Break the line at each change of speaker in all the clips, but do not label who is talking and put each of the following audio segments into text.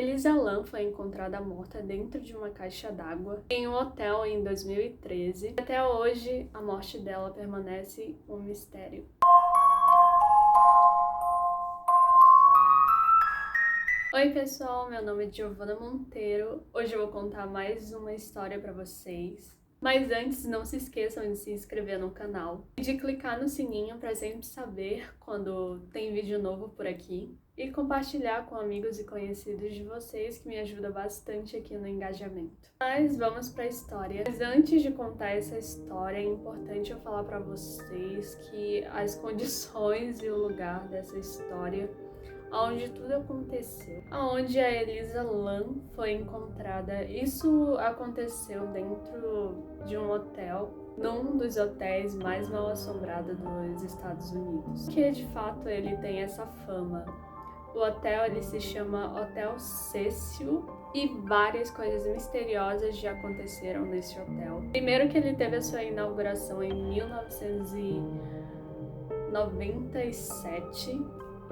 Elisa Lam foi encontrada morta dentro de uma caixa d'água em um hotel em 2013. Até hoje, a morte dela permanece um mistério. Oi pessoal, meu nome é Giovana Monteiro. Hoje eu vou contar mais uma história pra vocês. Mas antes, não se esqueçam de se inscrever no canal e de clicar no sininho para sempre saber quando tem vídeo novo por aqui e compartilhar com amigos e conhecidos de vocês, que me ajuda bastante aqui no engajamento. Mas vamos para a história. Mas antes de contar essa história, é importante eu falar para vocês que as condições e o lugar dessa história, onde tudo aconteceu, onde a Elisa Lam foi encontrada. Isso aconteceu dentro de um hotel, num dos hotéis mais mal assombrados dos Estados Unidos, que de fato ele tem essa fama. O hotel ele se chama Hotel Cecil e várias coisas misteriosas já aconteceram nesse hotel. Primeiro que ele teve a sua inauguração em 1997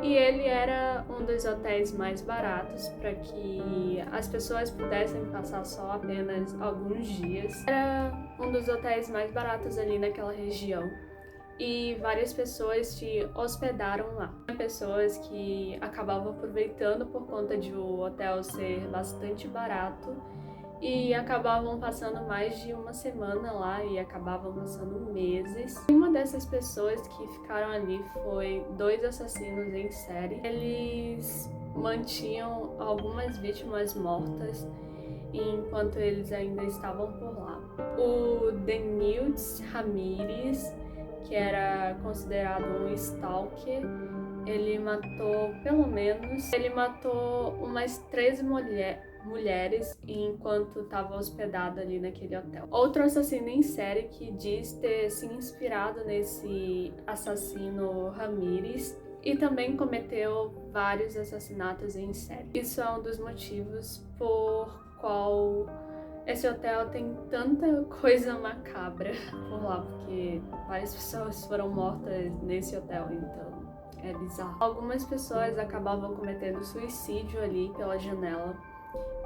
e ele era um dos hotéis mais baratos para que as pessoas pudessem passar só apenas alguns dias. Era um dos hotéis mais baratos ali naquela região. E várias pessoas se hospedaram lá. Pessoas que acabavam aproveitando por conta de o hotel ser bastante barato e acabavam passando mais de uma semana lá e acabavam passando meses. Uma dessas pessoas que ficaram ali foi 2 assassinos em série. Eles mantinham algumas vítimas mortas enquanto eles ainda estavam por lá. O Denildes Ramírez, que era considerado um stalker, ele matou umas 13 mulheres enquanto estava hospedado ali naquele hotel. Outro assassino em série que diz ter se inspirado nesse assassino Ramírez e também cometeu vários assassinatos em série. Isso é um dos motivos por qual esse hotel tem tanta coisa macabra por lá, porque várias pessoas foram mortas nesse hotel, então é bizarro. Algumas pessoas acabavam cometendo suicídio ali pela janela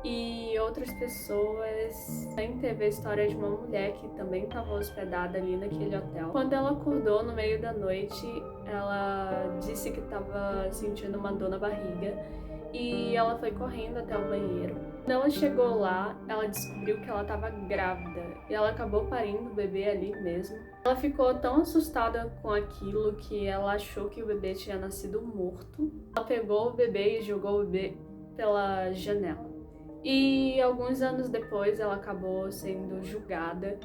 e outras pessoas... Também teve a história de uma mulher que também estava hospedada ali naquele hotel. Quando ela acordou no meio da noite, ela disse que estava sentindo uma dor na barriga e ela foi correndo até o banheiro. Quando ela chegou lá, ela descobriu que ela estava grávida e ela acabou parindo o bebê ali mesmo. Ela ficou tão assustada com aquilo que ela achou que o bebê tinha nascido morto. Ela pegou o bebê e jogou o bebê pela janela. E alguns anos depois ela acabou sendo julgada,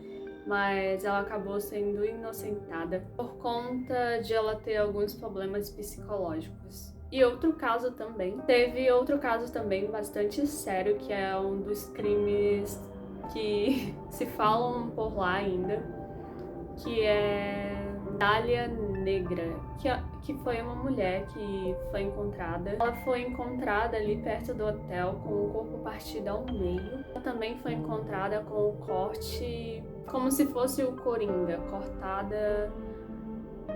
mas ela acabou sendo inocentada por conta de ela ter alguns problemas psicológicos. E teve outro caso também bastante sério, que é um dos crimes que se falam por lá ainda, que é Dália Negra, que foi uma mulher que foi encontrada. Ela foi encontrada ali perto do hotel com o corpo partido ao meio. Ela também foi encontrada com o corte como se fosse o Coringa, cortada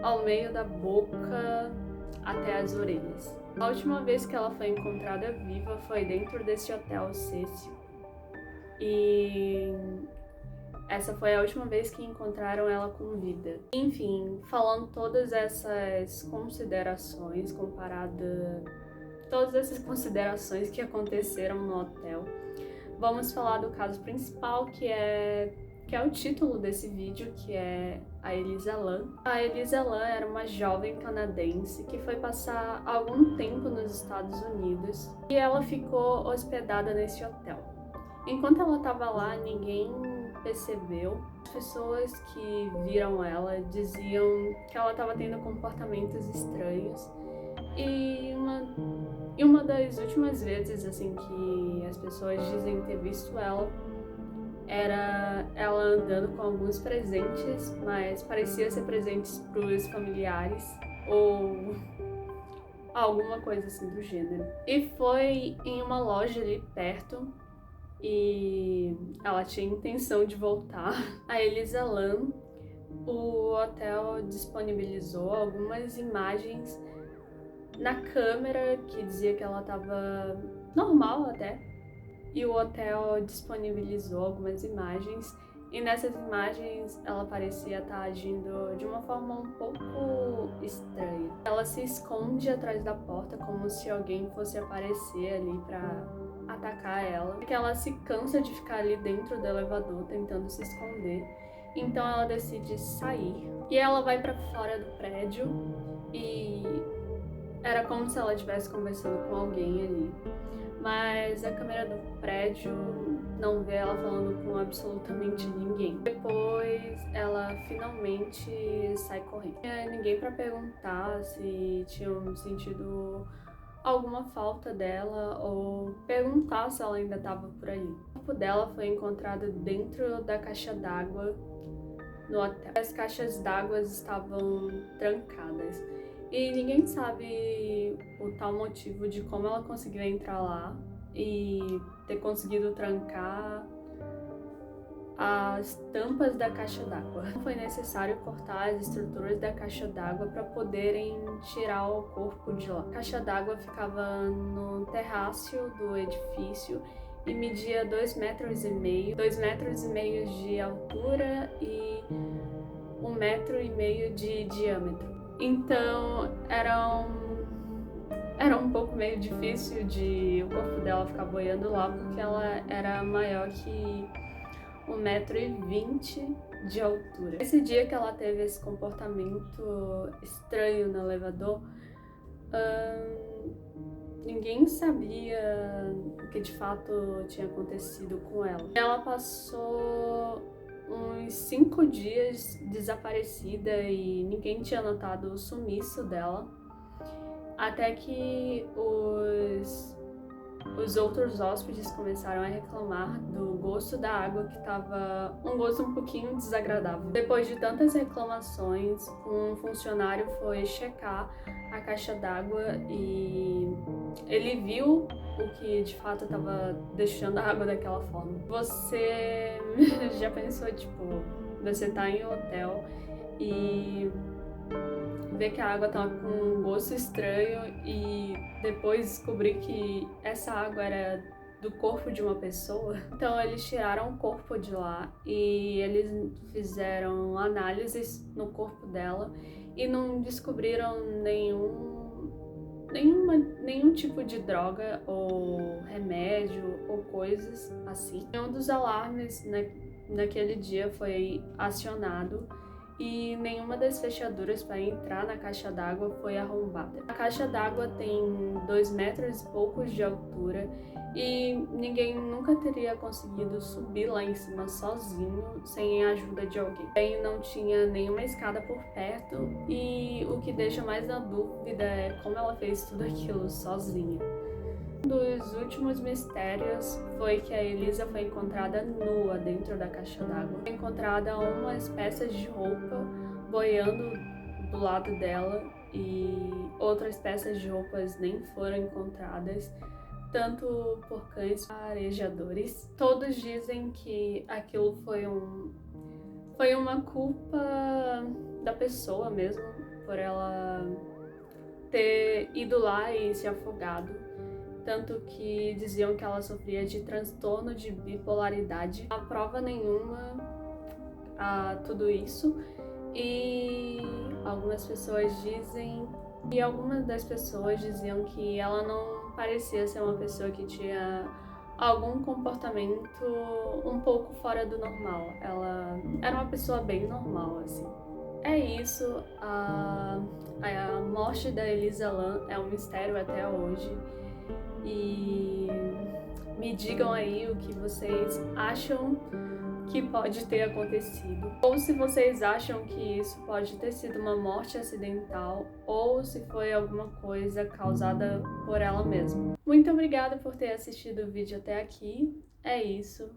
ao meio da boca até as orelhas. A última vez que ela foi encontrada viva foi dentro desse hotel Cecil. E essa foi a última vez que encontraram ela com vida. Enfim, falando todas essas considerações, todas essas considerações que aconteceram no hotel, vamos falar do caso principal, que é o título desse vídeo, que é a Elisa Lam. A Elisa Lam era uma jovem canadense que foi passar algum tempo nos Estados Unidos e ela ficou hospedada nesse hotel. Enquanto ela estava lá, ninguém percebeu. As pessoas que viram ela diziam que ela estava tendo comportamentos estranhos e uma das últimas vezes assim que as pessoas dizem ter visto ela era ela andando com alguns presentes, mas parecia ser presentes para os familiares ou alguma coisa assim do gênero. E foi em uma loja ali perto e ela tinha intenção de voltar. A Elisa Lam, o hotel disponibilizou algumas imagens na câmera que dizia que ela estava normal até. E o hotel disponibilizou algumas imagens, e nessas imagens ela parecia estar agindo de uma forma um pouco estranha. Ela se esconde atrás da porta como se alguém fosse aparecer ali pra atacar ela. Porque ela se cansa de ficar ali dentro do elevador tentando se esconder. Então ela decide sair. E ela vai pra fora do prédio e era como se ela estivesse conversando com alguém ali. Mas a câmera do prédio não vê ela falando com absolutamente ninguém. Depois ela finalmente sai correndo. Não tinha ninguém pra perguntar se tinham sentido alguma falta dela ou perguntar se ela ainda estava por aí. O corpo dela foi encontrado dentro da caixa d'água no hotel. As caixas d'água estavam trancadas e ninguém sabe o tal motivo de como ela conseguiu entrar lá e ter conseguido trancar as tampas da caixa d'água. Foi necessário cortar as estruturas da caixa d'água para poderem tirar o corpo de lá. A caixa d'água ficava no terraço do edifício e media 2,5 metros, 2,5 metros de altura e 1,5 metro de diâmetro. Então era um pouco meio difícil de o corpo dela ficar boiando lá, porque ela era maior que 1,20 metro de altura. Esse dia que ela teve esse comportamento estranho no elevador, ninguém sabia o que de fato tinha acontecido com ela. Ela passou uns 5 dias desaparecida e ninguém tinha notado o sumiço dela, até que os outros hóspedes começaram a reclamar do gosto da água, que estava um gosto um pouquinho desagradável. Depois de tantas reclamações, um funcionário foi checar a caixa d'água e ele viu o que de fato estava deixando a água daquela forma. Você já pensou, tipo, você tá em um hotel e ver que a água tava com um gosto estranho e depois descobrir que essa água era do corpo de uma pessoa? Então eles tiraram o corpo de lá e eles fizeram análises no corpo dela e não descobriram nenhum tipo de droga ou remédio ou coisas assim. Nenhum dos alarmes naquele dia foi acionado e nenhuma das fechaduras para entrar na caixa d'água foi arrombada. A caixa d'água tem 2 metros e poucos de altura e ninguém nunca teria conseguido subir lá em cima sozinho, sem a ajuda de alguém. Também não tinha nenhuma escada por perto e o que deixa mais na dúvida é como ela fez tudo aquilo sozinha. Um dos últimos mistérios foi que a Elisa foi encontrada nua dentro da caixa d'água. Foi encontrada umas peças de roupa boiando do lado dela e outras peças de roupas nem foram encontradas, tanto por cães farejadores. Todos dizem que aquilo foi uma culpa da pessoa mesmo, por ela ter ido lá e se afogado. Tanto que diziam que ela sofria de transtorno de bipolaridade. Não há prova nenhuma a tudo isso e algumas das pessoas diziam que ela não parecia ser uma pessoa que tinha algum comportamento um pouco fora do normal. Ela era uma pessoa bem normal, assim. É isso, a morte da Elisa Lam é um mistério até hoje. E me digam aí o que vocês acham que pode ter acontecido, ou se vocês acham que isso pode ter sido uma morte acidental ou se foi alguma coisa causada por ela mesma. Muito obrigada por ter assistido o vídeo até aqui. É isso.